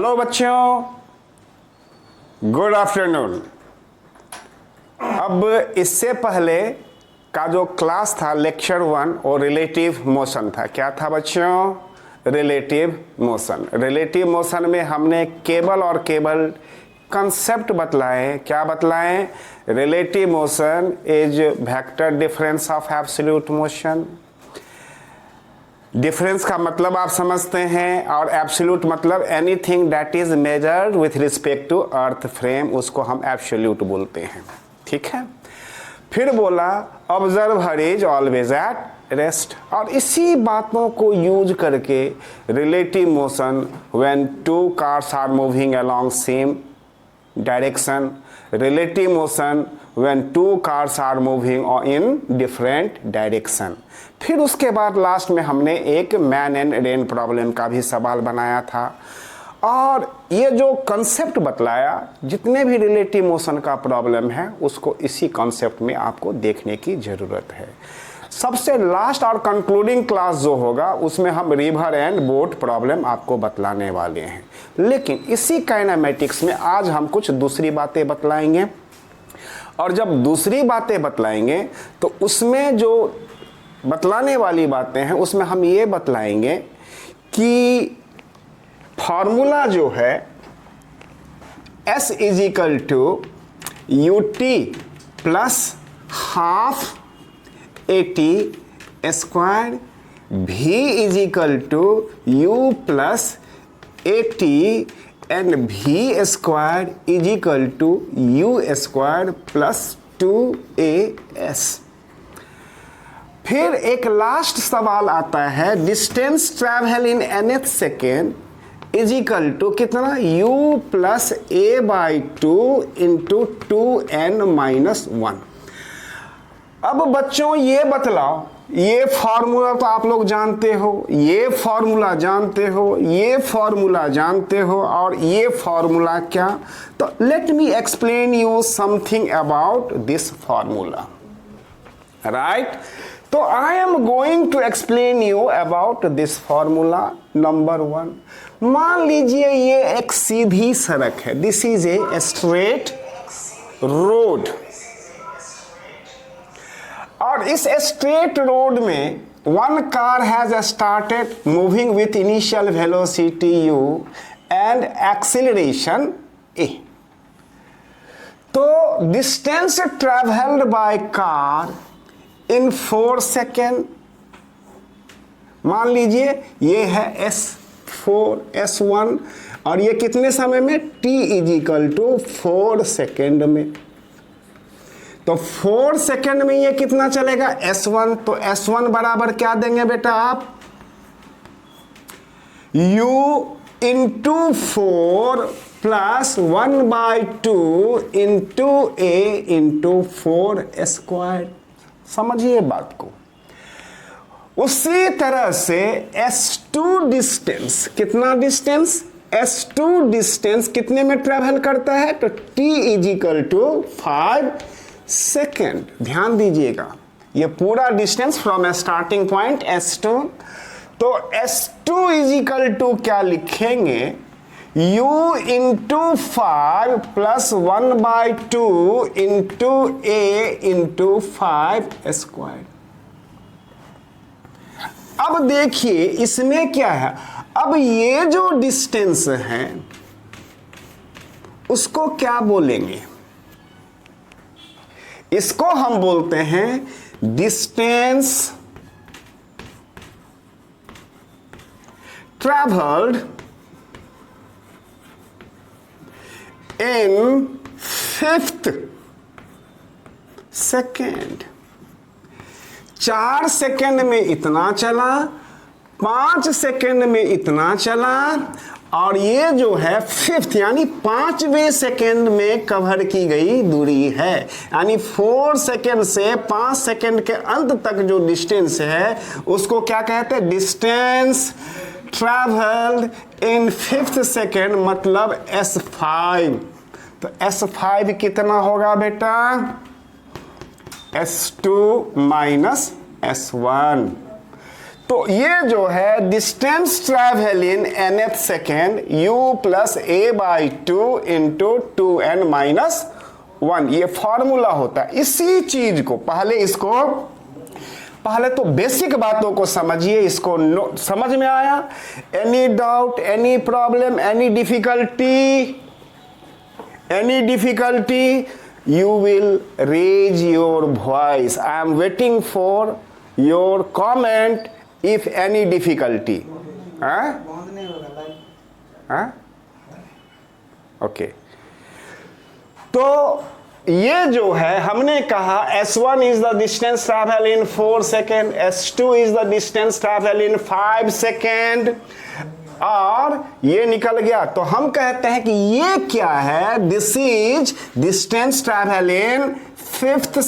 Hello बच्चों, good afternoon. अब इससे पहले का जो क्लास था लेक्चर 1 और रिलेटिव मोशन था। क्या था बच्चों? Relative motion. रिलेटिव मोशन में हमने केबल और केबल कंसेप्ट बतलाए। क्या बतलाएं? Relative motion is vector difference of absolute motion. Difference का मतलब आप समझते हैं, और एब्सोल्यूट मतलब anything that is measured with respect to earth frame, उसको हम एब्सोल्यूट बोलते हैं। ठीक है। फिर बोला observer is always at rest, और इसी बातों को यूज करके relative motion when two cars are moving along same direction, relative motion when two cars are moving in different direction। फिर उसके बाद लास्ट में हमने एक मैन एंड रेन प्रॉब्लम का भी सवाल बनाया था। और ये जो कंसेप्ट बतलाया, जितने भी रिलेटिव मोशन का प्रॉब्लम है उसको इसी कंसेप्ट में आपको देखने की ज़रूरत है। सबसे लास्ट और कंक्लूडिंग क्लास जो होगा उसमें हम रिवर एंड बोट प्रॉब्लम आपको बतलाने वाले हैं। लेकिन इसी काइनेमेटिक्स में आज हम कुछ दूसरी बातें बतलाएंगे, और जब दूसरी बातें बतलाएंगे तो उसमें जो बतलाने वाली बातें हैं उसमें हम ये बतलाएंगे कि फॉर्मूला जो है S is equal to UT plus half AT square, V is equal to U plus AT and V square is equal to U square plus 2AS। फिर एक लास्ट सवाल आता है, distance travel in nth second is equal to कितना? U plus A/2 into 2n-1। अब बच्चों ये बतलाओ, ये फॉर्मूला तो आप लोग जानते हो, ये फॉर्मूला जानते हो, ये फॉर्मूला जानते हो, और ये फॉर्मूला क्या? तो let me explain you something about this formula, right? तो I am going to explain you about this formula. Number 1, मान लीजिए ये एक सीधी सड़क है, this is a straight road, और इस स्ट्रेट रोड में one car has started moving with initial velocity u and acceleration a। तो distance travelled by car in 4 second, मान लीजिए ये है S4 S1, और ये कितने समय में? t is equal to 4 second में। तो 4 सेकेंड में ये कितना चलेगा? S1। तो S1 बराबर क्या देंगे बेटा आप? U into 4 plus 1/2 into A into 4 square. समझिए बात को। उसी तरह से S2 डिस्टेंस, कितना डिस्टेंस? S2 डिस्टेंस कितने में ट्रेवल करता है? तो T is equal to 5 second. ध्यान दीजिएगा, ये पूरा distance from starting point S2। तो S2 इज इक्वल टू क्या लिखेंगे? U into 5 plus 1/2 into A into 5 square. अब देखिए इसमें क्या है, अब ये जो डिस्टेंस है उसको क्या बोलेंगे? इसको हम बोलते हैं डिस्टेंस ट्रैवल्ड इन 5th सेकेंड। 4 सेकेंड में इतना चला, 5 सेकेंड में इतना चला, और ये जो है 5th यानी 5वें सेकेंड में कवर की गई दूरी है। यानी 4 सेकेंड से 5 सेकेंड के अंत तक जो डिस्टेंस है उसको क्या कहते हैं? डिस्टेंस ट्रैवल्ड इन 5th सेकेंड, मतलब S5। तो S5 कितना होगा बेटा? S2 minus S1। तो ये जो है distance travel in nth second u plus a by 2 into 2n minus 1, ये फॉर्मूला होता है। इसी चीज को पहले तो बेसिक बातों को समझिए, इसको समझ में आया? Any doubt, any problem, any difficulty, you will raise your voice. I am waiting for your comment if any difficulty. Okay, तो ये जो है हमने कहा S1 is the distance travel in 4 seconds, S2 is the distance travel in 5 seconds, और ये निकल गया। तो हम कहते हैं कि ये क्या है? This is distance travel in 5th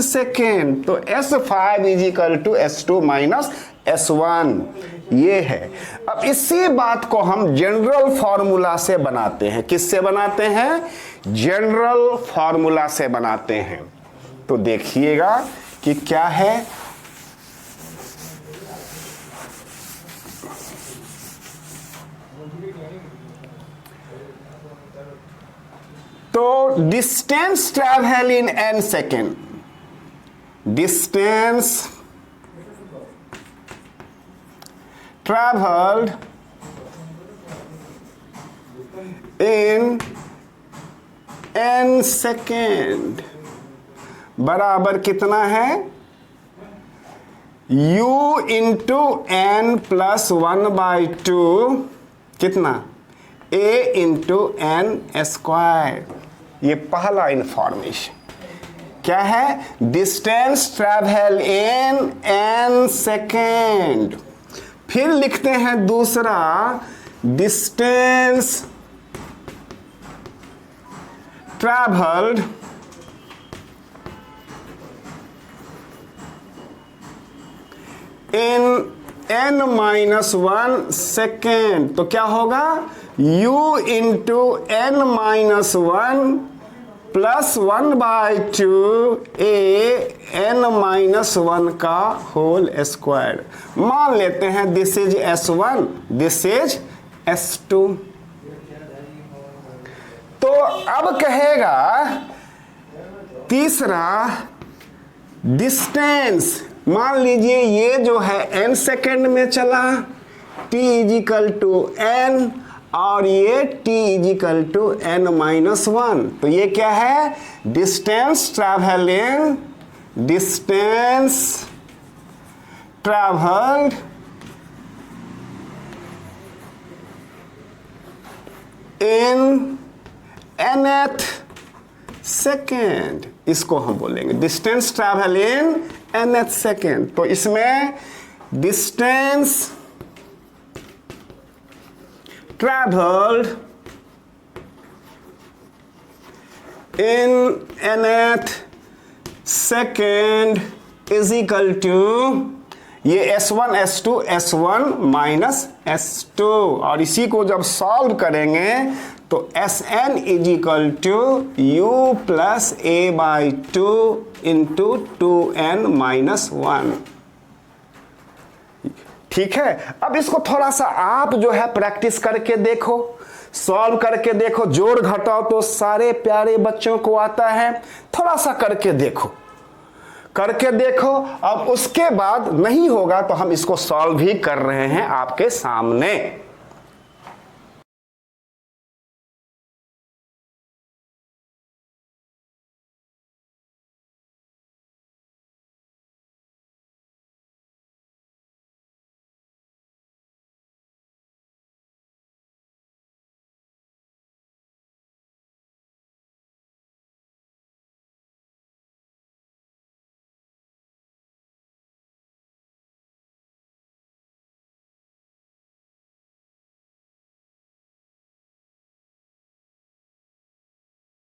second. तो S5 is equal to S2 minus S1, ये है। अब इसी बात को हम जनरल फॉर्मूला से बनाते हैं। किससे बनाते हैं? जनरल फॉर्मूला से बनाते हैं। तो देखिएगा कि क्या है। तो डिस्टेंस ट्रैवल इन n सेकेंड, डिस्टेंस ट्रैवल्ड इन n सेकेंड बराबर कितना है? u into n plus 1 by 2, कितना? a into n square. ये पहला इंफॉर्मेशन क्या है? डिस्टेंस ट्रैवल इन n सेकेंड। फिर लिखते हैं दूसरा, डिस्टेंस ट्रैवल्ड इन n माइनस 1 सेकेंड। तो क्या होगा? u into n minus 1 plus 1 by 2 a n minus 1 का होल स्क्वायर। मान लेते हैं this is S1, this is S2। तो अब कहेगा तीसरा, डिस्टेंस, मान लीजिए ये जो है n सेकेंड में चला, t is equal to n, और ये t is equal to n minus 1। तो ये क्या है? Distance travel in, distance travelled in nth second, इसको हम बोलेंगे distance travel in nth second. तो इसमें distance traveled in nth second is equal to, ये S1 S2 S1 minus S2, और इसी को जब सॉल्व करेंगे तो Sn is equal to u plus a by 2 into 2n minus 1। ठीक है, अब इसको थोड़ा सा आप जो है प्रैक्टिस करके देखो, सॉल्व करके देखो, जोड़ घटाओ तो सारे प्यारे बच्चों को आता है। थोड़ा सा करके देखो, अब उसके बाद नहीं होगा तो हम इसको सॉल्व भी कर रहे हैं आपके सामने।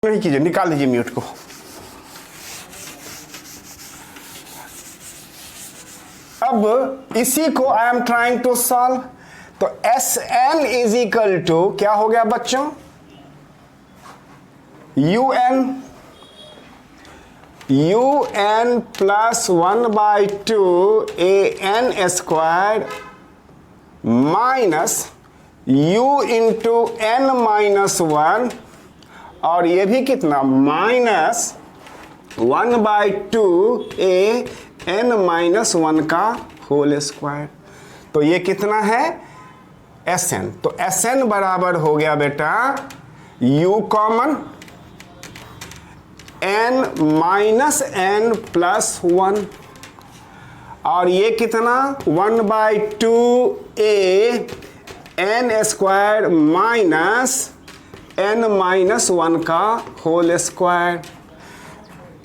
नहीं कीजिए, निकाल लीजिए म्यूट को। अब इसी को I am trying to solve. तो Sn इज इक्वल टू क्या हो गया बच्चों? un यू एन प्लस 1/2 ए N square minus u into N minus 1, और ये भी कितना माइनस 1/2 ए एन माइनस 1 का होल स्क्वायर। तो ये कितना है एस एन। तो एस एन बराबर हो गया बेटा u common N minus N plus 1, और ये कितना 1/2 ए N square minus N minus 1 का होल स्क्वायर।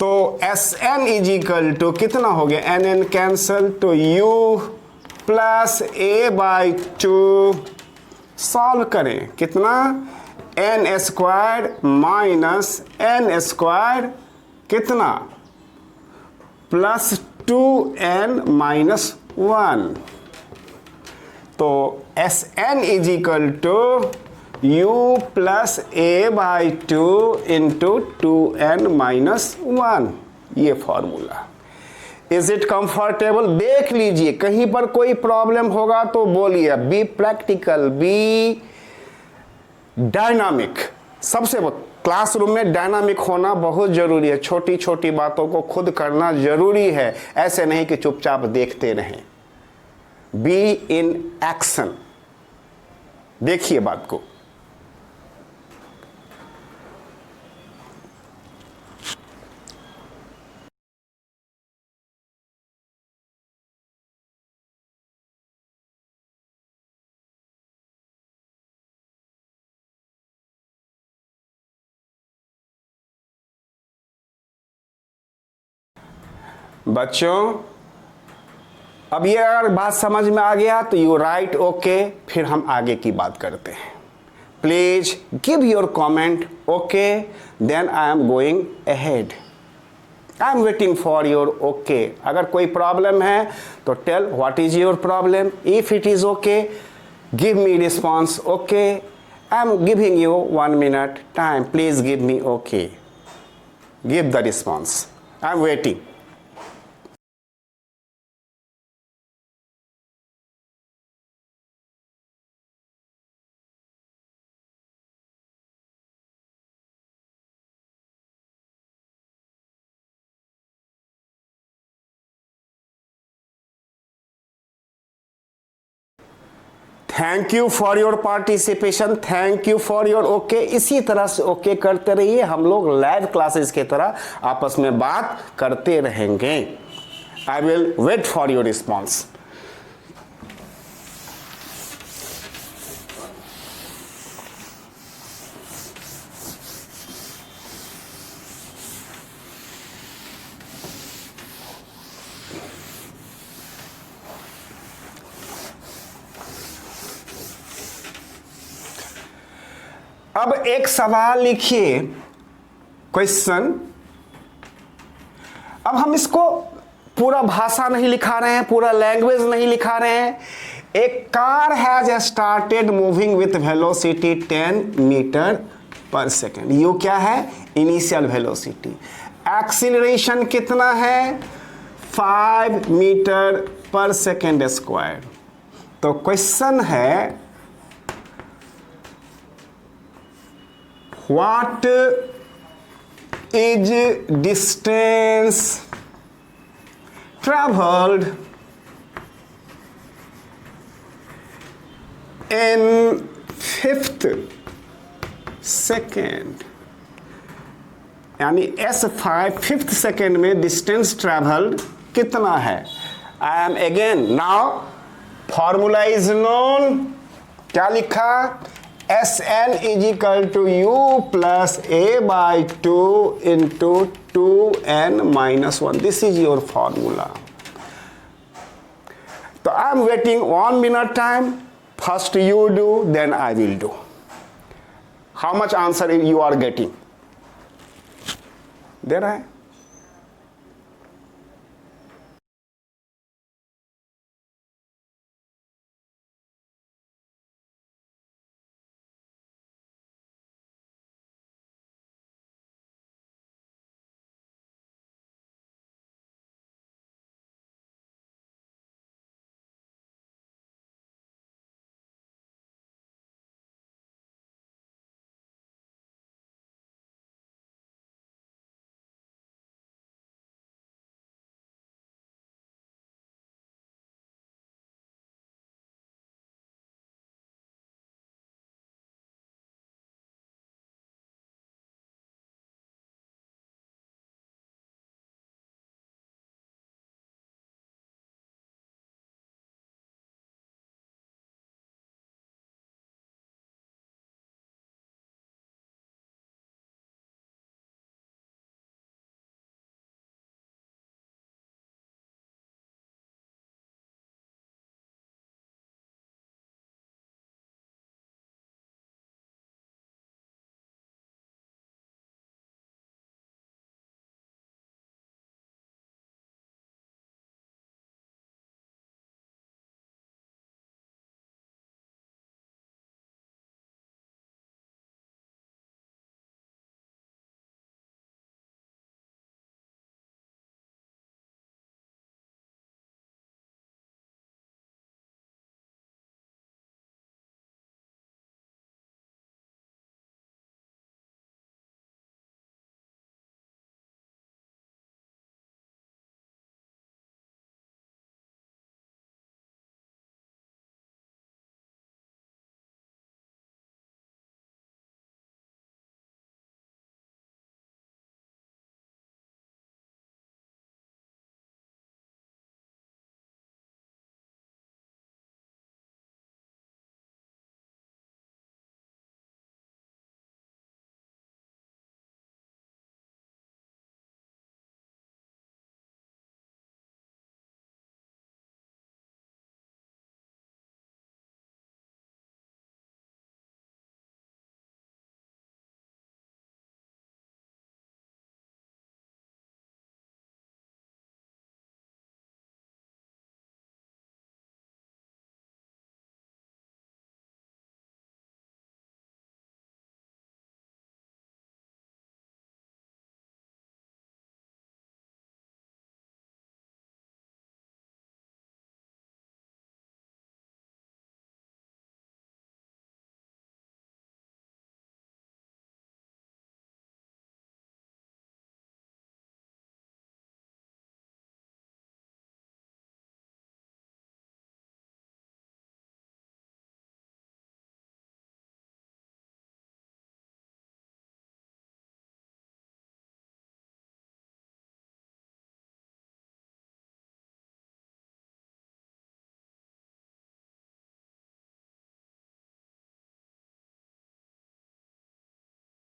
तो S N is equal to कितना हो गया, एन एन कैंसल, तो यू प्लस a/2 सॉल्व करें कितना N square minus N square कितना प्लस 2n माइनस 1। तो S N is equal to u plus a/2 into 2n minus 1, ये formula. Is it comfortable? देख लीजिए, कहीं पर कोई प्रॉब्लम होगा तो बोलिए। Be practical, be dynamic. सबसे क्लासरूम में डायनामिक होना बहुत जरूरी है। छोटी छोटी बातों को खुद करना जरूरी है, ऐसे नहीं कि चुपचाप देखते रहें। Be in action. देखिए बात को। बच्चों, अब ये अगर बात समझ में आ गया तो यू राइट ओके, फिर हम आगे की बात करते हैं। Please give your comment okay, then I am going ahead. I am waiting for your okay. अगर कोई प्रॉब्लम है तो tell what is your problem. If it is okay give me response okay. I am giving you 1 minute time, please give me okay, give the response. I am waiting. Thank you for your participation, thank you for your okay. इसी तरह से okay करते रहिए, हम लोग live classes की तरह आपस में बात करते रहेंगे। I will wait for your response. अब एक सवाल लिखिए, क्वेश्चन। अब हम इसको पूरा भाषा नहीं लिखा रहे हैं, पूरा लैंग्वेज नहीं लिखा रहे हैं। एक car has started moving with velocity 10 metre per second. U क्या है, इनिशियल वेलोसिटी। एक्सीलरेशन कितना है, 5 मीटर पर सेकेंड स्क्वायर। तो क्वेश्चन है what is distance traveled in 5th second, यानी S5 5th सेकेंड में डिस्टेंस ट्रेवल्ड कितना है। I am again now formula is known. क्या लिखा, S N is equal to u plus a/2 into 2n minus 1। This is your formula. तो I am waiting 1 minute time. First you do, then I will do. How much answer you are getting? दे रहा है।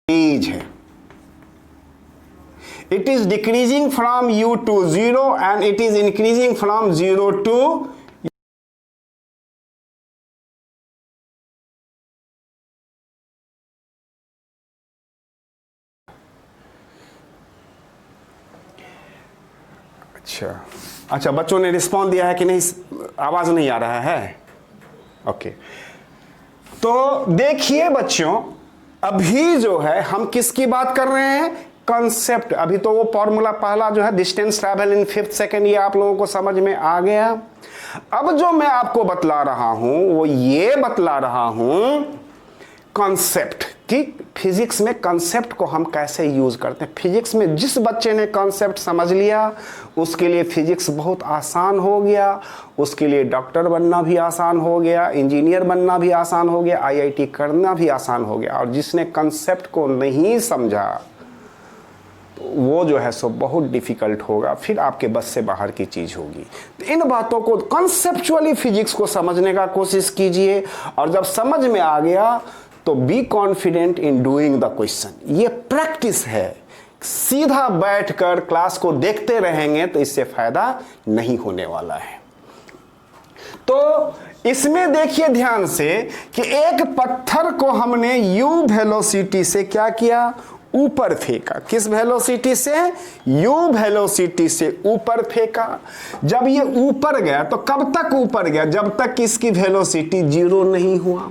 Decrease है, it is decreasing from u to 0 and it is increasing from 0 to अच्छा बच्चों ने response दिया है कि नहीं? आवाज नहीं आ रहा है? ओके तो देखिए बच्चों, अभी जो है हम किसकी बात कर रहे हैं? कंसेप्ट। अभी तो वो फॉर्मूला पहला जो है डिस्टेंस ट्रैवल इन 5th सेकंड, ये आप लोगों को समझ में आ गया। अब जो मैं आपको बतला रहा हूं वो ये बतला रहा हूं कॉन्सेप्ट, कि फिजिक्स में कॉन्सेप्ट को हम कैसे यूज करते हैं। फिजिक्स में जिस बच्चे ने कॉन्सेप्ट समझ लिया उसके लिए फिजिक्स बहुत आसान हो गया, उसके लिए डॉक्टर बनना भी आसान हो गया, इंजीनियर बनना भी आसान हो गया, IIT करना भी आसान हो गया। और जिसने कॉन्सेप्ट को नहीं समझा वो जो है सो बहुत डिफिकल्ट होगा, फिर आपके बस से बाहर की चीज होगी। तो इन बातों को कॉन्सेप्चुअली फिजिक्स को समझने का कोशिश कीजिए, और जब समझ में आ गया तो be confident in doing the question. ये प्रैक्टिस है, सीधा बैठकर क्लास को देखते रहेंगे तो इससे फायदा नहीं होने वाला है। तो इसमें देखिए ध्यान से कि एक पत्थर को हमने u वेलोसिटी से क्या किया? ऊपर फेंका। किस वेलोसिटी से? u वेलोसिटी से ऊपर फेंका। जब ये ऊपर गया तो कब तक ऊपर गया? जब तक इसकी वेलोसिटी 0 नहीं हुआ।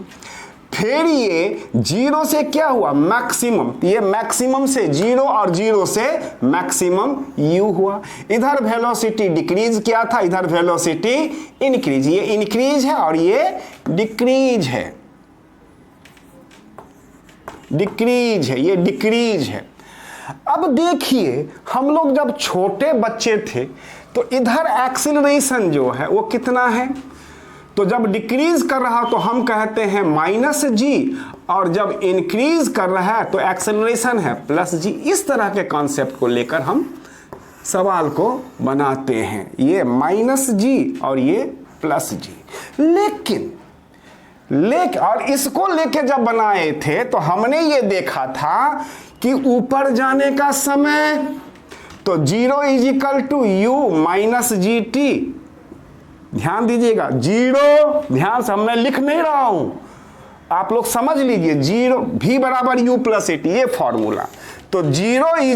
फिर ये 0 से क्या हुआ? मैक्सिमम। ये मैक्सिमम से 0 और 0 से मैक्सिमम u हुआ। इधर वेलोसिटी डिक्रीज किया था, इधर वेलोसिटी इंक्रीज। ये इंक्रीज है और ये डिक्रीज है, डिक्रीज है, ये डिक्रीज है। अब देखिए हम लोग जब छोटे बच्चे थे तो इधर एक्सीलरेशन जो है वो कितना है? तो जब डिक्रीज कर रहा तो हम कहते हैं -g, और जब इंक्रीज कर रहा है तो एक्सेलरेशन है +g। इस तरह के कॉन्सेप्ट को लेकर हम सवाल को बनाते हैं, ये -g और ये +g। लेकिन और इसको लेके जब बनाए थे तो हमने ये देखा था कि ऊपर जाने का समय तो 0 = u - gt। ध्यान दीजिएगा, 0, ध्यान से मैं लिख नहीं रहा हूं, आप लोग समझ लीजिए। 0 v = u + at, ये फॉर्मूला। तो 0 = u -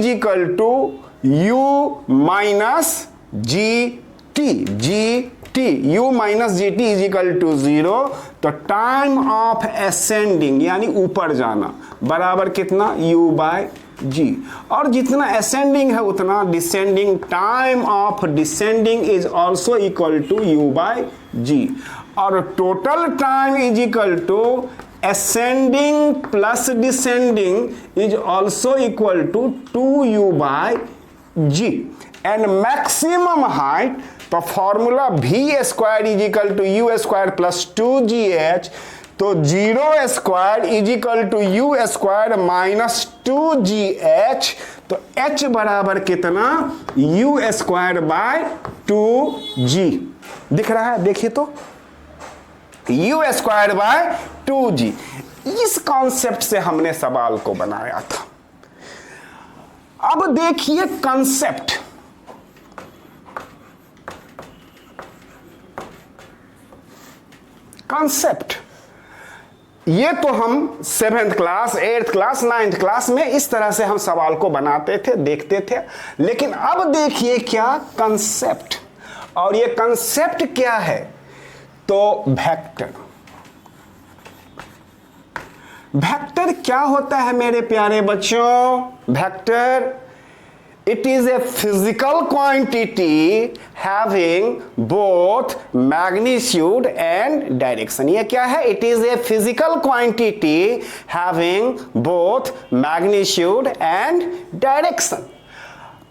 gt, u - gt = 0। तो टाइम ऑफ असेंडिंग यानी ऊपर जाना बराबर कितना? u/g। और जितना असेंडिंग है उतना descending, time of descending is also equal to u/g। और total time is equal to ascending plus descending is also equal to 2u/g। And maximum height, तो फॉर्मूला v² = u² + 2gh। तो 0² = u² - 2gh। तो h बराबर कितना? u² / 2g। दिख रहा है? देखिए तो u² / 2g। इस कॉन्सेप्ट से हमने सवाल को बनाया था। अब देखिए कॉन्सेप्ट, ये तो हम 7th class, 8th class, 9th class में इस तरह से हम सवाल को बनाते थे, देखते थे। लेकिन अब देखिए क्या कंसेप्ट, और ये कंसेप्ट क्या है? तो वेक्टर। वेक्टर क्या होता है मेरे प्यारे बच्चों? Vector, it is a physical quantity having both magnitude and direction। ये क्या है? It is a physical quantity having both magnitude and direction।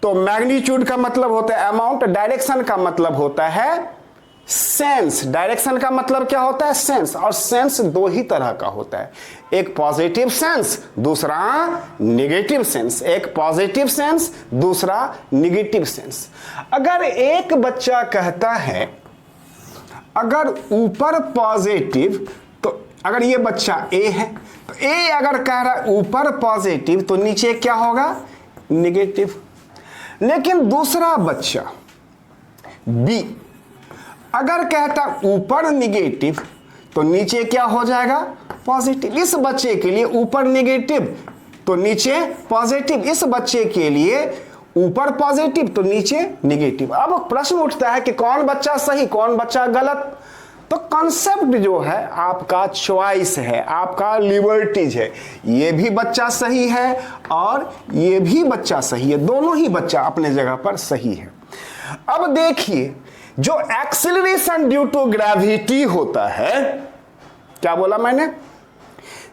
तो मैग्नीट्यूड का मतलब होता है अमाउंट, डायरेक्शन का मतलब होता है सेंस। डायरेक्शन का मतलब क्या होता है? सेंस। और सेंस दो ही तरह का होता है, एक पॉजिटिव सेंस, दूसरा निगेटिव सेंस। एक पॉजिटिव सेंस, दूसरा निगेटिव सेंस। अगर एक बच्चा कहता है अगर ऊपर पॉजिटिव तो अगर ये बच्चा ए है तो ए अगर कह रहा है ऊपर पॉजिटिव तो नीचे क्या होगा, निगेटिव। लेकिन दूसरा बच्चा बी अगर कहता ऊपर निगेटिव तो नीचे क्या हो जाएगा, पॉजिटिव। इस बच्चे के लिए ऊपर निगेटिव तो नीचे पॉजिटिव, इस बच्चे के लिए ऊपर पॉजिटिव तो नीचे निगेटिव। अब प्रश्न उठता है कि कौन बच्चा सही कौन बच्चा गलत। तो कॉन्सेप्ट जो है आपका चॉइस है, आपका लिबर्टीज है। ये भी बच्चा सही है और ये भी बच्चा सही है, दोनों ही बच्चा अपने जगह पर सही है। अब देखिए जो एक्सीलरेशन ड्यू टू ग्रेविटी होता है, क्या बोला मैंने,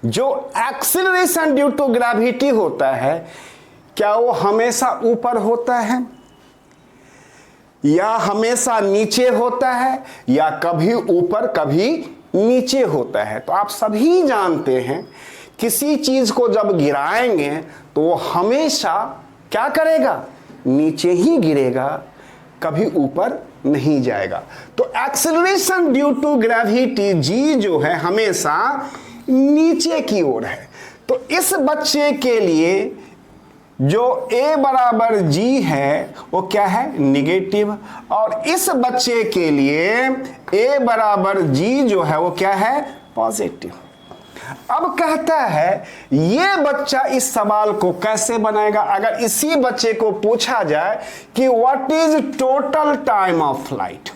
जो एक्सीलरेशन ड्यू टू ग्रेविटी होता है क्या वो हमेशा ऊपर होता है या हमेशा नीचे होता है या कभी ऊपर कभी नीचे होता है। तो आप सभी जानते हैं किसी चीज को जब गिराएंगे तो वो हमेशा क्या करेगा, नीचे ही गिरेगा, कभी ऊपर नहीं जाएगा। तो acceleration due to gravity G जो है हमेशा नीचे की ओर है। तो इस बच्चे के लिए जो a बराबर g है वो क्या है, निगेटिव। और इस बच्चे के लिए a बराबर g जो है वो क्या है, पॉजिटिव। अब कहता है ये बच्चा इस सवाल को कैसे बनाएगा। अगर इसी बच्चे को पूछा जाए कि what is total time of flight,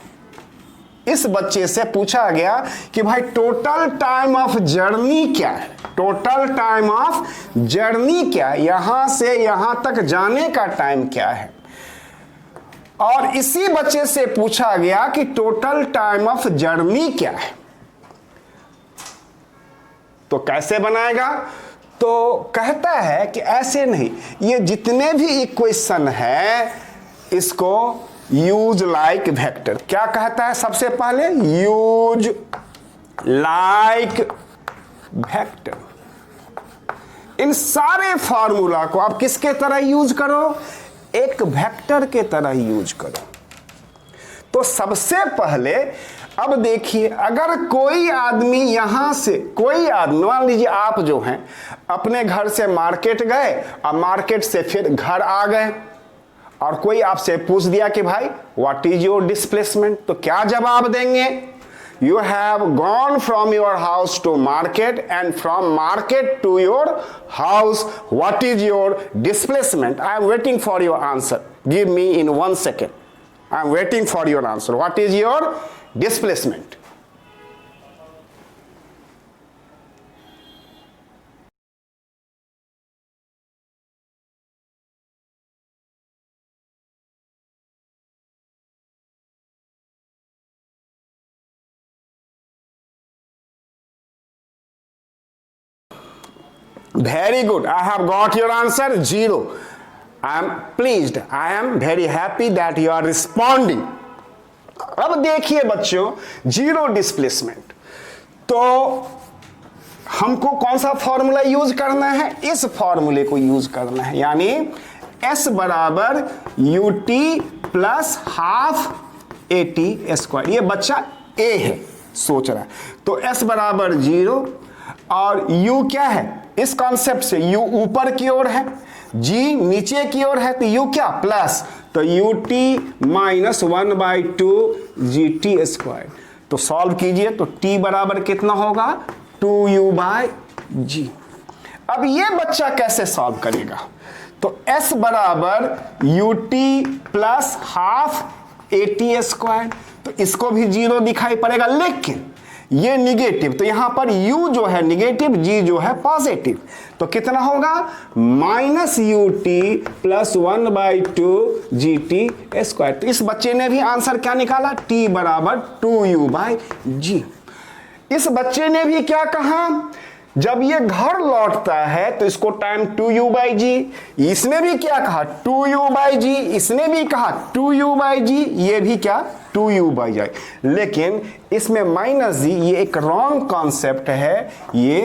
इस बच्चे से पूछा गया कि भाई टोटल टाइम ऑफ जर्नी क्या है, टोटल टाइम ऑफ जर्नी क्या है, यहां से यहां तक जाने का टाइम क्या है। और इसी बच्चे से पूछा गया कि टोटल टाइम ऑफ जर्नी क्या है, तो कैसे बनाएगा। तो कहता है कि ऐसे नहीं, ये जितने भी इक्वेशन है इसको यूज लाइक वेक्टर। क्या कहता है सबसे पहले, यूज लाइक वेक्टर। इन सारे फॉर्मूला को आप किसके तरह यूज करो, एक वेक्टर के तरह यूज करो। तो सबसे पहले अब देखिए अगर कोई आदमी यहां से, कोई आदमी मान लीजिए आप जो हैं अपने घर से मार्केट गए और मार्केट से फिर घर आ गए और कोई आपसे पूछ दिया कि भाई व्हाट इज योर डिस्प्लेसमेंट, तो क्या जवाब देंगे, you have gone from your house to market and from market to your house, what is your displacement. I am waiting for your answer, give me in 1 second, I am waiting for your answer, what is your displacement. Very good. I have got your answer 0. I am pleased. I am very happy that you are responding. अब देखिए बच्चों 0 displacement, तो हमको कौन सा formula use करना है, इस फॉर्मूले को यूज करना है, यानी s बराबर ut plus half at square. ये बच्चा a है सोच रहा है, तो s बराबर 0 और u क्या है, इस कॉन्सेप्ट से u ऊपर की ओर है, g नीचे की ओर है, तो u क्या प्लस, तो ut माइनस 1/2 gt स्क्वायर। तो सॉल्व कीजिए तो t बराबर कितना होगा, 2u/g। अब ये बच्चा कैसे सॉल्व करेगा, तो s बराबर ut plus half at square, तो इसको भी 0 दिखाई पड़ेगा, लेकिन ये निगेटिव, तो यहां पर u जो है निगेटिव, g जो है पॉजिटिव, तो कितना होगा minus ut plus 1/2 gt square. तो इस बच्चे ने भी आंसर क्या निकाला, t बराबर 2u/g। इस बच्चे ने भी क्या कहा, जब ये घर लौटता है तो इसको टाइम 2u/g, इसने भी क्या कहा 2u/g, इसने भी कहा 2u/g, ये भी क्या 2u/g, लेकिन इसमें माइनस जी ये एक रॉन्ग कॉन्सेप्ट है, ये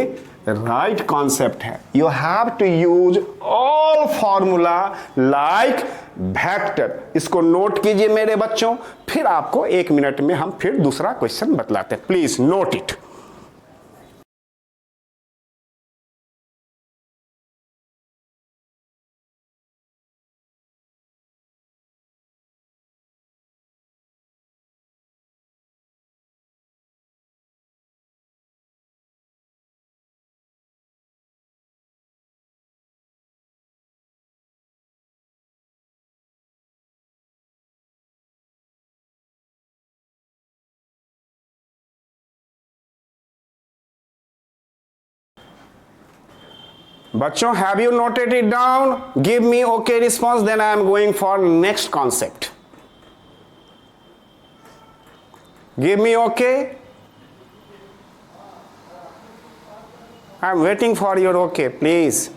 राइट कॉन्सेप्ट है। You have to use all formula like vector. इसको नोट कीजिए मेरे बच्चों, फिर आपको 1 मिनट में हम फिर दूसरा क्वेश्चन बतलाते हैं, प्लीज नोट इट। बच्चों, have you noted it down? Give me okay response, then I am going for next concept. Give me okay. I am waiting for your okay, please.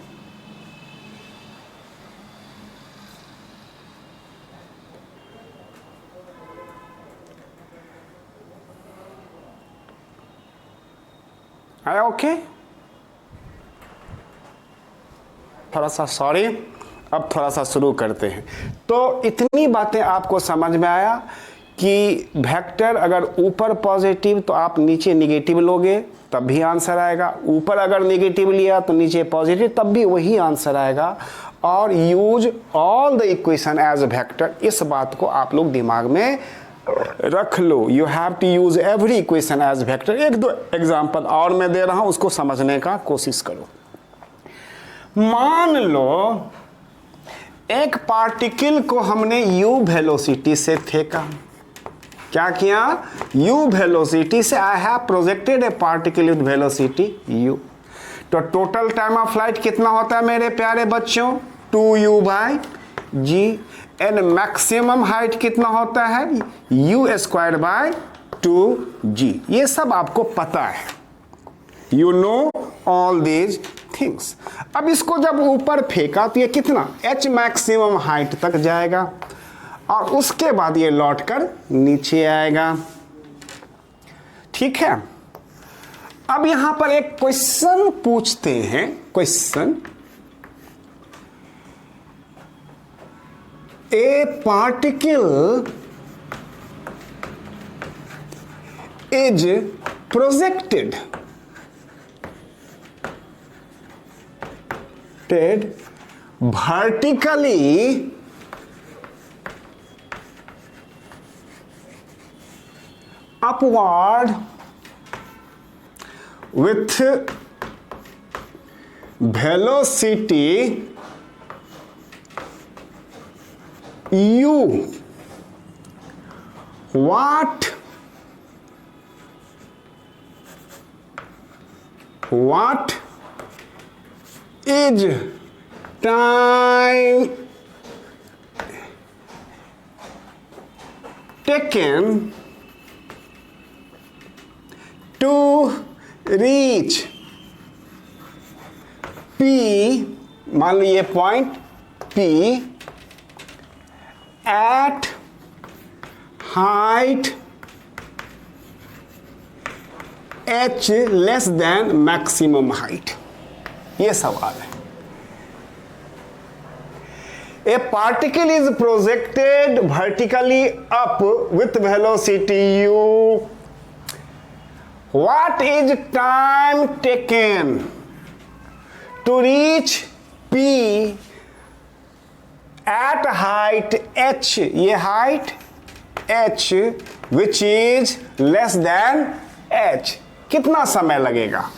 है okay? थोड़ा सा sorry, अब थोड़ा सा शुरू करते हैं. तो इतनी बातें आपको समझ में आया कि वेक्टर अगर ऊपर पॉजिटिव तो आप नीचे निगेटिव लोगे तब भी आंसर आएगा, ऊपर अगर निगेटिव लिया तो नीचे पॉजिटिव तब भी वही आंसर आएगा. और use all the equation as vector, इस बात को आप लोग दिमाग में रख लो. You have to use every equation as vector. एक दो एग्जांपल और मैं दे रहा हूं, उसको समझने का कोशिश करो. मान लो एक पार्टिकल को हमने u वेलोसिटी से फेंका. क्या किया? u वेलोसिटी से. I have projected A particle with velocity u. तो टोटल टाइम ऑफ फ्लाइट कितना होता है मेरे प्यारे बच्चों? 2u/g. एंड मैक्सिमम हाइट कितना होता है? u²/2g. ये सब आपको पता है. You know all these things. अब इसको जब ऊपर फेंका तो ये कितना? h मैक्सिमम हाइट तक जाएगा और उसके बाद ये लौटकर नीचे आएगा. ठीक है. अब यहां पर एक क्वेश्चन पूछते हैं. Question, A particle is projected vertically upward with velocity u. What is time taken to reach P, मान लो ये point P at height h less than maximum height? ये सवाल है. A particle is projected vertically up with velocity u. What is time taken to reach P at height h? ये height h which is less than h. कितना समय लगेगा?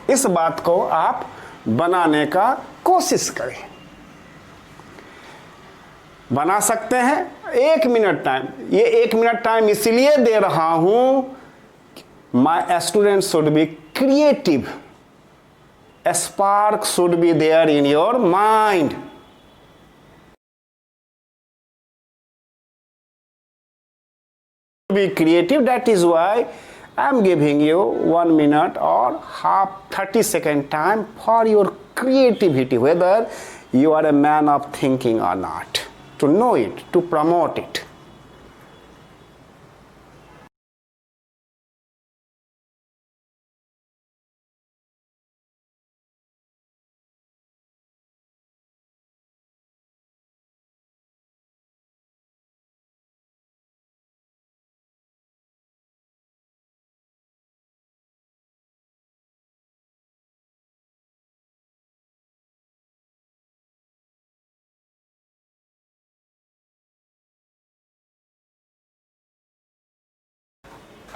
इस बात को आप बनाने का कोशिश करें. बना सकते हैं. 1 मिनट टाइम. ये 1 मिनट टाइम इसलिए दे रहा हूं, my student should be creative. Spark should be there in your mind. Be creative. That is why I am giving you 1 minute or half 30-second time for your creativity, whether you are a man of thinking or not, to know it, to promote it.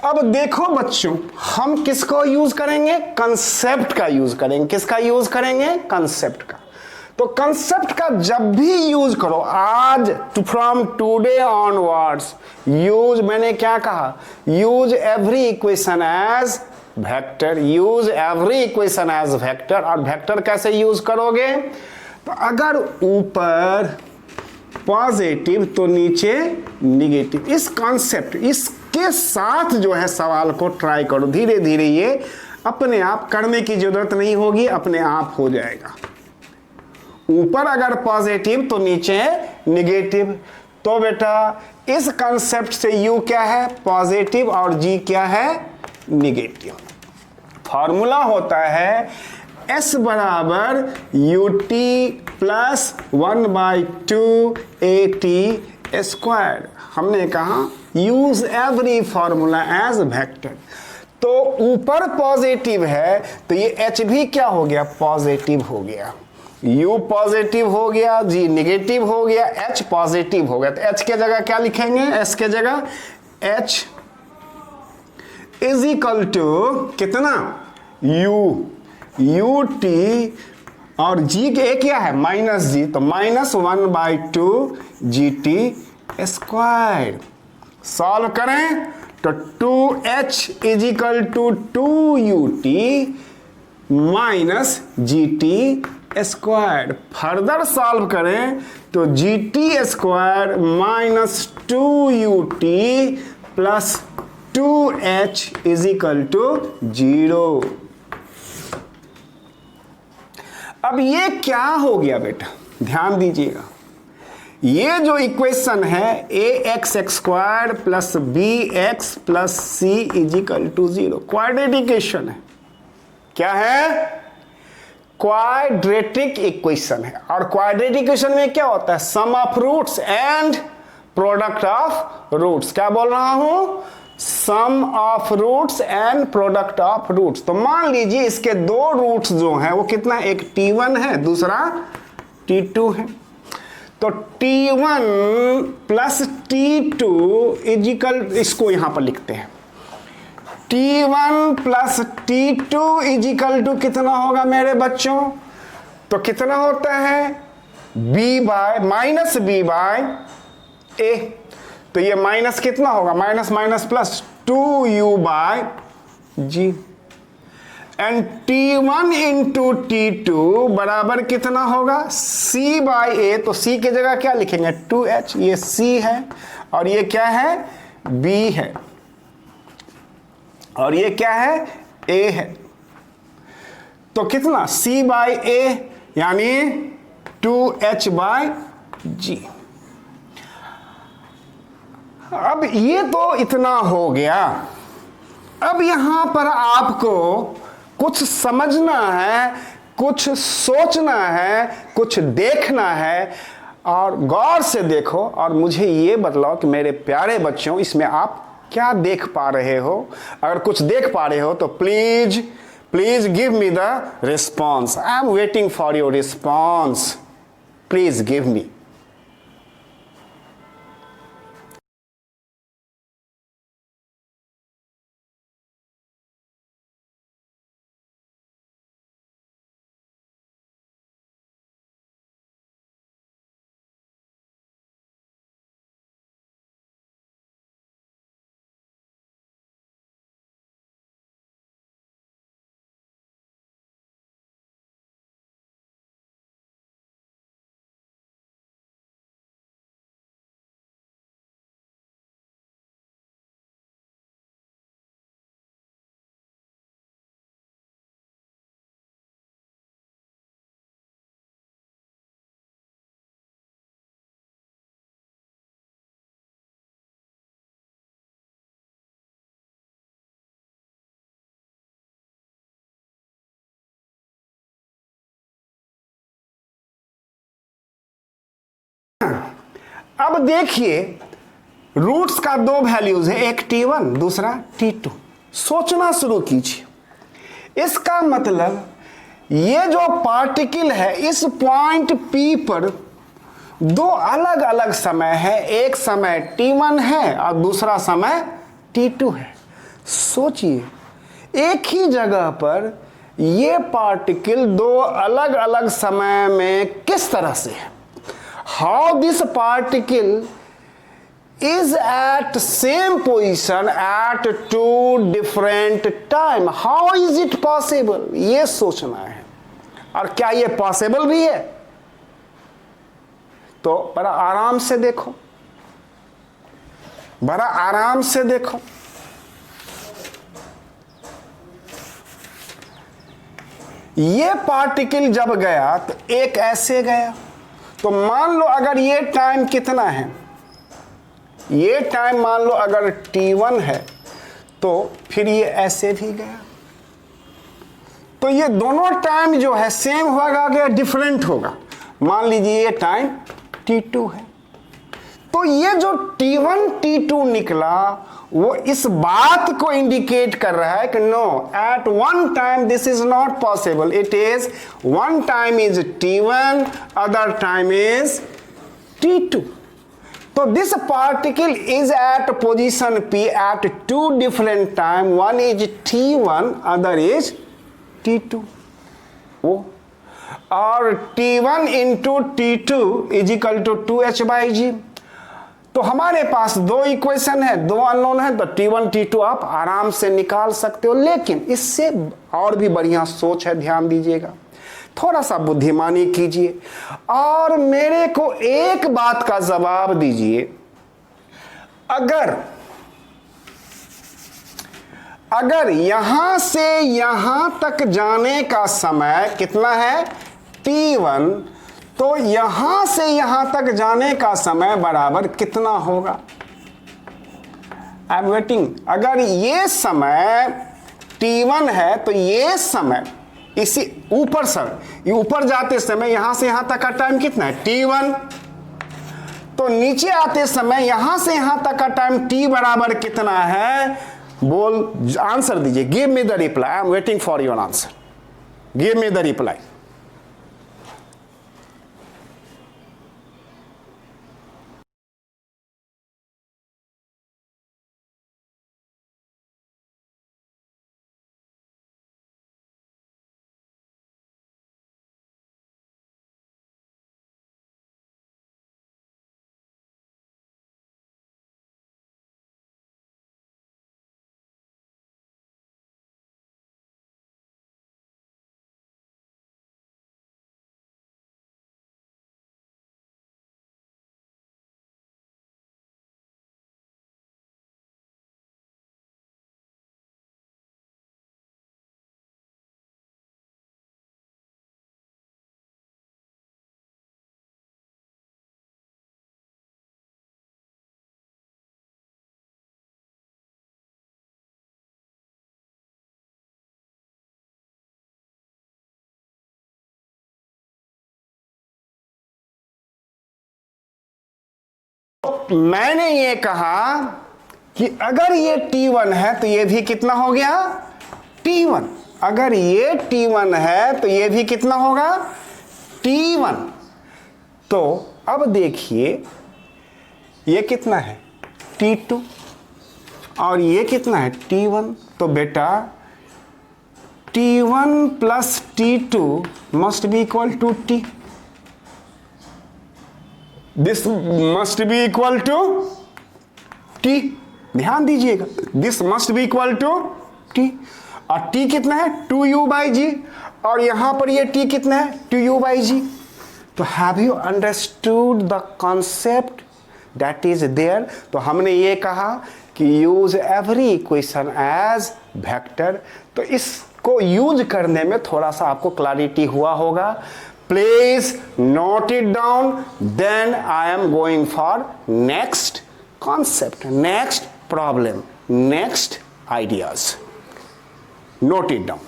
अब देखो बच्चों, हम किसको use करेंगे? Concept का use करेंगे. किसका use करेंगे? कंसेप्ट का. तो कंसेप्ट का जब भी यूज करो, आज फ्रॉम टुडे ऑनवर्ड्स यूज, मैंने क्या कहा? Use every equation as vector, use every equation as vector. और वेक्टर कैसे यूज करोगे? तो अगर ऊपर पॉजिटिव तो नीचे निगेटिव, इस कॉन्सेप्ट, इसके साथ जो है सवाल को ट्राई करो। धीरे धीरे ये अपने आप करने की जरूरत नहीं होगी, अपने आप हो जाएगा। ऊपर अगर पॉजिटिव तो नीचे निगेटिव, तो बेटा इस कंसेप्ट से u क्या है? पॉजिटिव, और g क्या है? निगेटिव। फॉर्मूला होता है s बराबर ut प्लस 1/2 at स्क्वायर। हमने कहा use every formula as vector. तो ऊपर पॉजिटिव है तो ये h भी क्या हो गया? पॉजिटिव हो गया। u पॉजिटिव हो गया, g निगेटिव हो गया, h पॉजिटिव हो गया। तो h के जगह क्या लिखेंगे? s के जगह h इज इक्वल टू कितना? ut और g के क्या है? माइनस g, तो -1/2 gt स्क्वायर। सॉल्व करें तो 2h is equal to 2ut minus gt square. Further solve करें तो gt square minus 2ut plus 2h is equal to 0। अब ये क्या हो गया बेटा? ध्यान दीजिएगा, ये जो इक्वेशन है ax square plus bx plus c is equal to 0 quadratic equation है। क्या है? क्वाड्रेटिक इक्वेशन है। और क्वाड्रेटिक इक्वेशन में क्या होता है? Sum of roots and product of roots. क्या बोल रहा हूं? Sum of roots and product of roots. तो मान लीजिए इसके दो रूट्स जो हैं वो कितना? एक t1 है, दूसरा t2 है। तो t1 प्लस t2 इज इक्वल, इसको यहां पर लिखते हैं, t1 प्लस t2 इज इक्वल टू कितना होगा मेरे बच्चों? तो कितना होता है? Minus b by a। तो ये माइनस कितना होगा? Minus minus plus 2u by g। And t1 into t2 बराबर कितना होगा? c by a। तो c की जगह क्या लिखेंगे? 2h। ये c है और ये क्या है? b है, और ये क्या है? a है। तो कितना? c बाय a यानी 2h बाय g। अब ये तो इतना हो गया। अब यहां पर आपको कुछ समझना है, कुछ सोचना है, कुछ देखना है, और गौर से देखो और मुझे ये बतलाओ कि मेरे प्यारे बच्चों इसमें आप क्या देख पा रहे हो। अगर कुछ देख पा रहे हो तो please give me the response. I am waiting for your response. Please give मी। अब देखिए रूट्स का दो वैल्यूज है, एक t1 दूसरा t2। सोचना शुरू कीजिए। इसका मतलब ये जो पार्टिकल है इस पॉइंट P पर दो अलग अलग समय है, एक समय t1 है और दूसरा समय t2 है। सोचिए एक ही जगह पर ये पार्टिकल दो अलग अलग समय में किस तरह से है। How this particle is at same position at two different time. How is it possible? ये सोचना है। और क्या ये पॉसिबल भी है? तो बड़ा आराम से देखो, बड़ा आराम से देखो। ये पार्टिकल जब गया तो एक ऐसे गया, तो मान लो अगर ये टाइम कितना है, ये टाइम मान लो अगर t1 है, तो फिर ये ऐसे भी गया। तो ये दोनों टाइम जो है सेम होगा या डिफरेंट होगा? मान लीजिए ये टाइम t2 है, तो ये जो t1 t2 निकला वो इस बात को इंडिकेट कर रहा है कि no, at one time this is not possible, it is one time is t1, other time is t2। तो this particle is at position p at two different time, one is t1, other is t2। वो और t1 into t2 is equal to 2h/g। तो हमारे पास दो equation है, दो unknown है, तो t1 t2 आप आराम से निकाल सकते हो। लेकिन इससे और भी बढ़िया सोच है, ध्यान दीजिएगा, थोड़ा सा बुद्धिमानी कीजिए और मेरे को एक बात का जवाब दीजिए। अगर यहां से यहां तक जाने का समय कितना है t1, तो यहां से यहां तक जाने का समय बराबर कितना होगा? आई एम वेटिंग। अगर ये समय t1 है तो ये समय इसी ऊपर सर, ये ऊपर जाते समय यहां से यहां तक का टाइम कितना है t1, तो नीचे आते समय यहां से यहां तक का टाइम t बराबर कितना है? बोल आंसर दीजिए, give me the reply, I am waiting for your answer, give me the reply. मैंने ये कहा कि अगर ये t1 है तो ये भी कितना हो गया t1, अगर ये t1 है तो ये भी कितना होगा t1। तो अब देखिए ये कितना है t2 और ये कितना है t1, तो बेटा t1 प्लस t2 must be equal to t, this must be equal to t। ध्यान दीजिएगा, this must be equal to t, और t कितना है 2u/g, और यहां पर ये t कितना है 2u/g। तो have you understood the concept that is there? तो हमने ये कहा कि use every equation as vector, तो इसको यूज करने में थोड़ा सा आपको क्लैरिटी हुआ होगा। Please note it down, then I am going for next concept, next problem, next ideas. Note it down.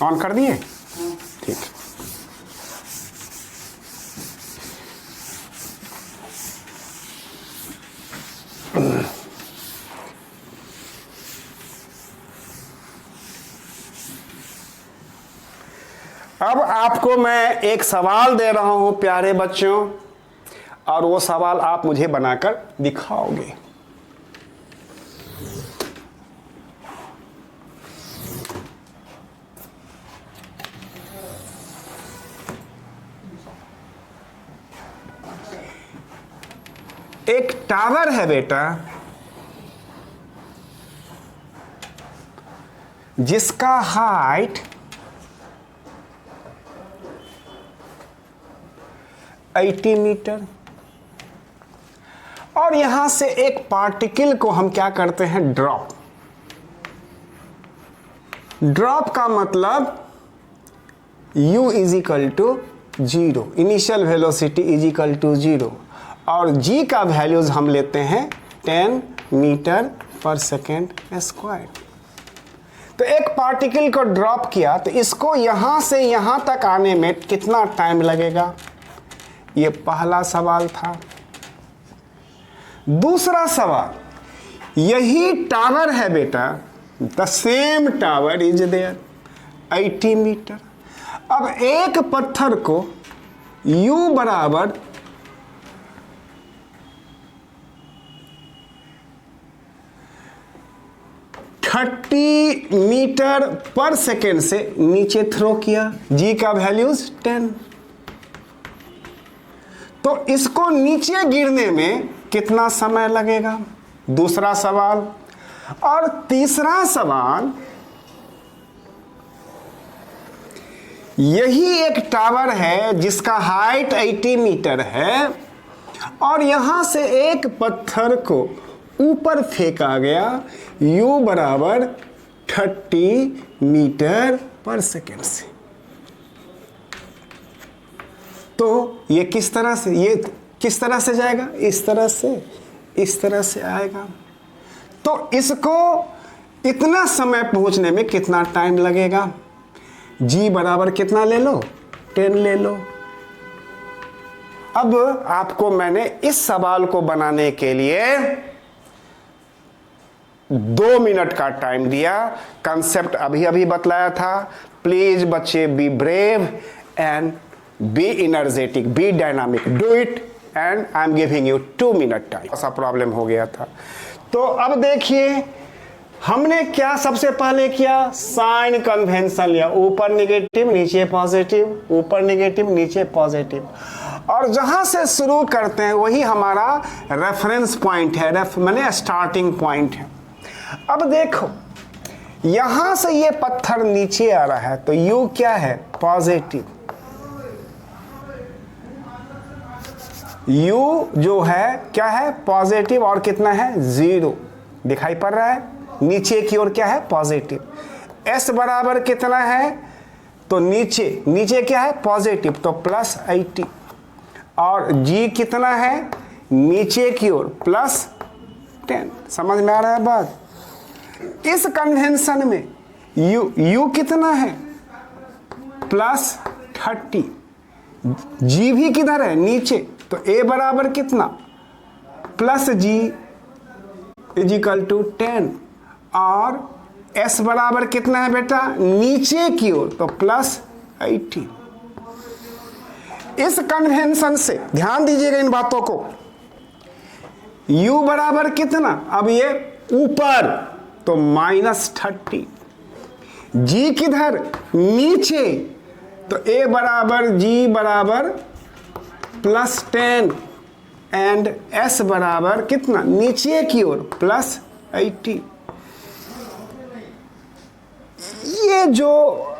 On कर दिए? ठीक। अब आपको मैं एक सवाल दे रहा हूं प्यारे बच्चों, और वो सवाल आप मुझे बनाकर दिखाओगे। एक टावर है बेटा, जिसका हाइट 80 मीटर, और यहां से एक पार्टिकल को हम क्या करते हैं, ड्रॉप। ड्रॉप का मतलब u is equal to 0, initial velocity is equal to 0, और g का वैल्यूज हम लेते हैं 10 मीटर पर सेकेंड स्क्वायर। तो एक पार्टिकल को ड्रॉप किया तो इसको यहां से यहां तक आने में कितना टाइम लगेगा, ये पहला सवाल था। दूसरा सवाल, यही टावर है बेटा, the same tower is there 80 metre. अब एक पत्थर को u बराबर 30 मीटर पर सेकेंड से नीचे थ्रो किया, g का वैल्यूज 10। तो इसको नीचे गिरने में कितना समय लगेगा, दूसरा सवाल। और तीसरा सवाल, यही एक टावर है जिसका हाइट 80 मीटर है, और यहां से एक पत्थर को ऊपर फेंका गया, u बराबर 30 मीटर पर सेकेंड से। तो ये किस तरह से, ये किस तरह से जाएगा, इस तरह से आएगा। तो इसको इतना समय पहुंचने में कितना टाइम लगेगा, g बराबर कितना ले लो, 10 ले लो। अब आपको मैंने इस सवाल को बनाने के लिए 2 मिनट का टाइम दिया। कंसेप्ट अभी अभी बतलाया था। प्लीज बच्चे be brave and be energetic, be dynamic, do it, and I am giving you 2 minute time. ऐसा प्रॉब्लम हो गया था। तो अब देखिए हमने क्या सबसे पहले किया, साइन कन्वेंशन लिया, ऊपर नेगेटिव नीचे पॉजिटिव, ऊपर नेगेटिव नीचे पॉजिटिव, और जहां से शुरू करते हैं वही हमारा रेफरेंस पॉइंट है, माने स्टार्टिंग पॉइंट है। अब देखो यहां से ये पत्थर नीचे आ रहा है तो u क्या है, पॉजिटिव। u जो है क्या है, पॉजिटिव, और कितना है, 0 दिखाई पड़ रहा है। नीचे की ओर क्या है, पॉजिटिव। s बराबर कितना है, तो नीचे क्या है, पॉजिटिव, तो प्लस 80, और g कितना है, नीचे की ओर प्लस 10। समझ में आ रहा है बात। इस कन्वेंशन में u कितना है, प्लस 30, g भी किधर है, नीचे, तो a बराबर कितना, plus g is equal to 10, और s बराबर कितना है बेटा, नीचे की ओर, तो प्लस 80। इस कन्वेंशन से ध्यान दीजिएगा इन बातों को, u बराबर कितना, अब ये ऊपर तो -30, g किधर, नीचे, तो a बराबर g बराबर प्लस 10, एंड s बराबर कितना, नीचे की ओर प्लस 80। ये जो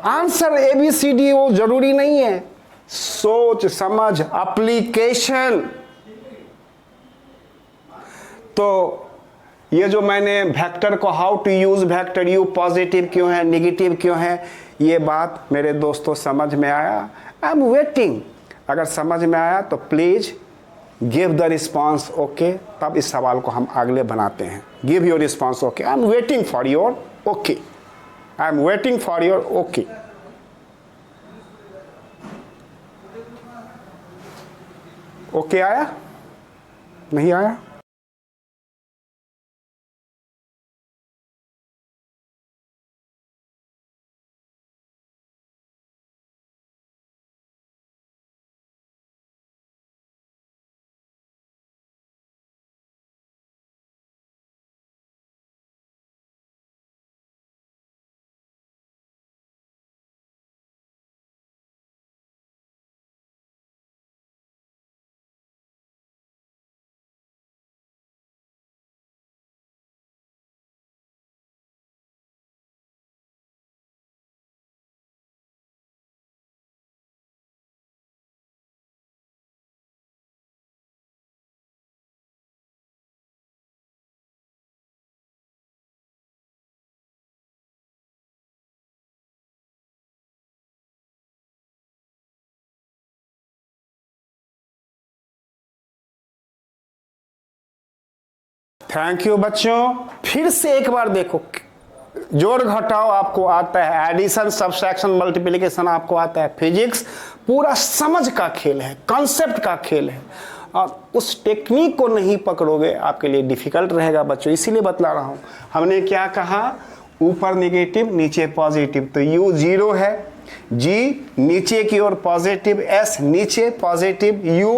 आंसर ABCD वो जरूरी नहीं है, सोच समझ एप्लीकेशन। तो ये जो मैंने वेक्टर को how to use vector, U positive क्यों है, नेगेटिव क्यों है, ये बात मेरे दोस्तों समझ में आया। आई एम वेटिंग, अगर समझ में आया तो please give the response okay, तब इस सवाल को हम अगले बनाते हैं। Give your response okay, I am waiting for your okay, I am waiting for your okay. Okay आया? नहीं आया? थैंक यू बच्चों। फिर से एक बार देखो, जोड़ घटाओ आपको आता है, एडिशन सब्सट्रैक्शन मल्टीप्लिकेशन आपको आता है, फिजिक्स पूरा समझ का खेल है, कॉन्सेप्ट का खेल है। और उस टेक्निक को नहीं पकड़ोगे आपके लिए डिफिकल्ट रहेगा बच्चों, इसीलिए बतला रहा हूँ। हमने क्या कहा, ऊपर नेगेटिव नीचे पॉजिटिव, तो U 0 है, G नीचे की ओर पॉजिटिव, S नीचे पॉजिटिव, U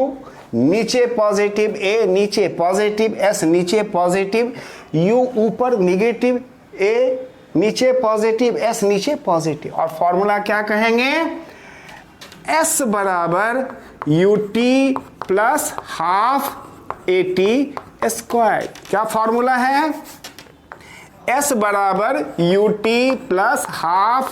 नीचे पॉजिटिव, A नीचे पॉजिटिव, S नीचे पॉजिटिव, U ऊपर नेगेटिव, A नीचे पॉजिटिव, S नीचे पॉजिटिव। और फॉर्मूला क्या कहेंगे, S बराबर UT plus half AT square. क्या फॉर्मूला है, S बराबर UT plus half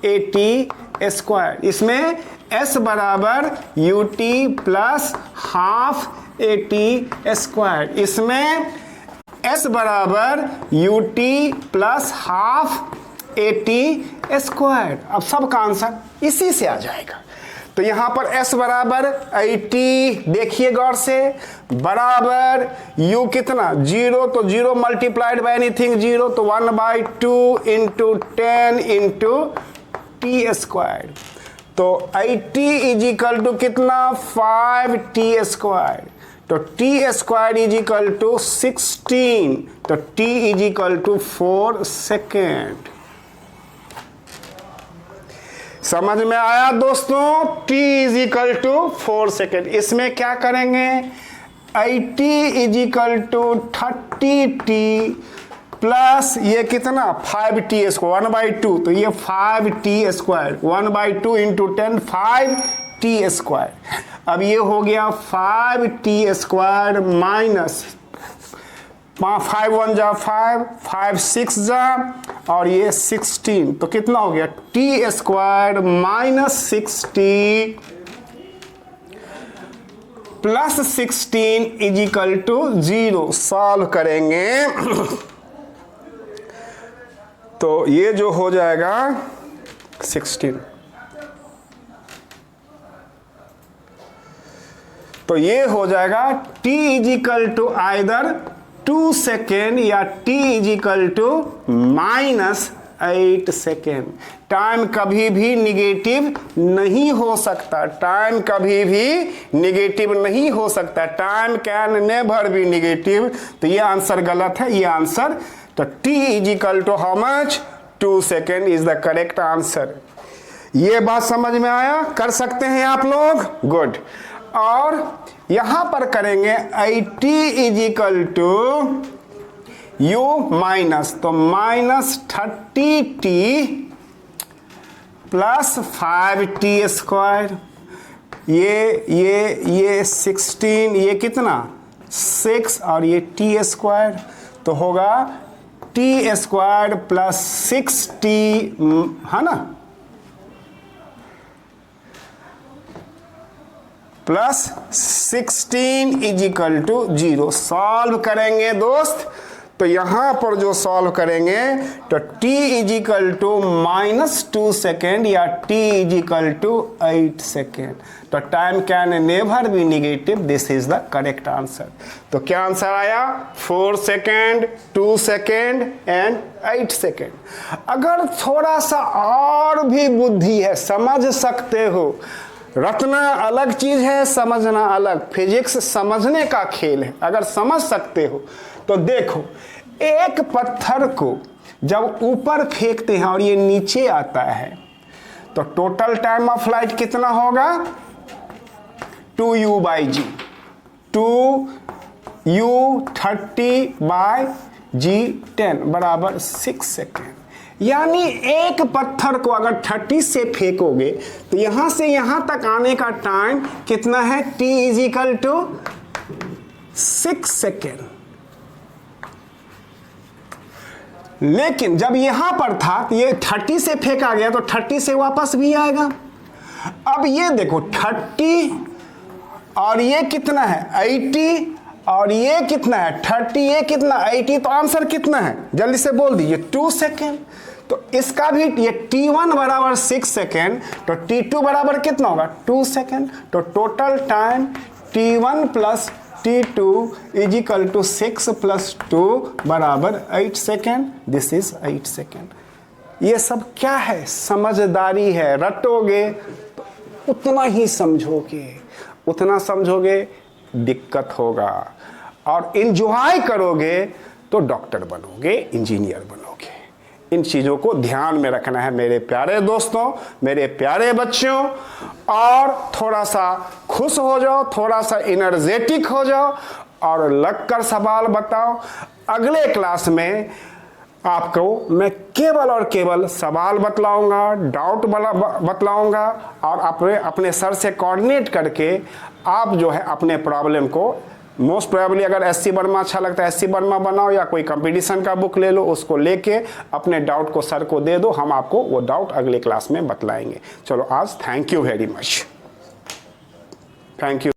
AT square. इसमें S बराबर UT plus half AT square, इसमें S बराबर UT plus half AT square. अब सबका आंसर इसी से आ जाएगा। तो यहां पर S बराबर 80, देखिए गौर से, बराबर U कितना 0, तो 0 मल्टीप्लाइड बाय एनीथिंग 0, तो 1/2 इंटू 10 इंटू T स्क्वायर। तो 80 इज इक्वल टू कितना, 5T स्क्वायर। तो T square is equal to 16, तो T is equal to 4 second. समझ में आया दोस्तों, T is equal to 4 second. इसमें क्या करेंगे, 80 is equal to 30T plus ये कितना 5T स्क्वायर 1/2, तो ये 5T square 1/2 into 10 5T square. अब ये हो गया 5T स्क्वायर माइनस 5 1 जा 5, 5 6 जा, और ये 16, तो कितना हो गया T square minus 60 plus 16 is equal to 0। Solve करेंगे तो ये जो हो जाएगा 16, तो ये हो जाएगा T is equal to either 2 second या T is equal to minus 8 second. Time कभी भी निगेटिव नहीं हो सकता, टाइम कभी भी निगेटिव नहीं हो सकता, time can never be negative. तो ये आंसर गलत है, ये आंसर, तो T is equal to how much 2 second is the correct answer. ये बात समझ में आया, कर सकते हैं आप लोग, गुड। और यहां पर करेंगे 80 is equal to U minus, तो minus 30T plus 5T square, ये 16, ये कितना 6, और ये T स्क्वायर, तो होगा T स्क्वायर प्लस 6T, है ना, plus 16 is equal to 0। Solve करेंगे दोस्त, तो यहां पर जो सॉल्व करेंगे तो T is equal to minus 2 second या T is equal to 8 second. तो time can never be negative, this is the correct answer. तो क्या आंसर आया, 4 सेकेंड, 2 सेकेंड एंड 8 सेकेंड। अगर थोड़ा सा और भी बुद्धि है, समझ सकते हो, रटना अलग चीज है, समझना अलग। फिजिक्स समझने का खेल है। अगर समझ सकते हो तो देखो, एक पत्थर को जब ऊपर फेंकते हैं और ये नीचे आता है तो टोटल टाइम ऑफ फ्लाइट कितना होगा? 2u/g, 2u 30/g 10 बराबर 6 सेकेंड। यानी एक पत्थर को अगर 30 से फेंकोगे तो यहां से यहां तक आने का टाइम कितना है? t = 6 second. लेकिन जब यहां पर था तो ये 30 से फेंका गया तो 30 से वापस भी आएगा। अब ये देखो 30 और ये कितना है? 80 और ये कितना है? 30, ये कितना? 80। तो आंसर कितना है? जल्दी से बोल दीजिए। 2 सेकेंड। तो इसका भी ये t1 बराबर 6 सेकेंड, तो t2 बराबर कितना होगा? 2 सेकेंड। तो टोटल टाइम t1 प्लस t2 = 6 + 2 बराबर 8 सेकेंड। This is 8 second. ये सब क्या है? समझदारी है। रटोगे तो उतना ही समझोगे, उतना समझोगे दिक्कत होगा, और इंजॉय करोगे तो डॉक्टर बनोगे, इंजीनियर बनोगे। इन चीज़ों को ध्यान में रखना है मेरे प्यारे दोस्तों, मेरे प्यारे बच्चों। और थोड़ा सा खुश हो जाओ, थोड़ा सा एनर्जेटिक हो जाओ और लगकर सवाल बताओ। अगले क्लास में आपको मैं केवल और केवल सवाल बतलाऊंगा, डाउट बतलाऊंगा, और अपने सर से कोऑर्डिनेट करके आप जो है अपने प्रॉब्लम को, मोस्ट प्रोबेबली अगर SC वर्मा अच्छा लगता है SC वर्मा बनाओ, या कोई कंपटीशन का बुक ले लो, उसको लेके अपने डाउट को सर को दे दो, हम आपको वो डाउट अगले क्लास में बतलाएंगे। चलो आज thank you very much. Thank you.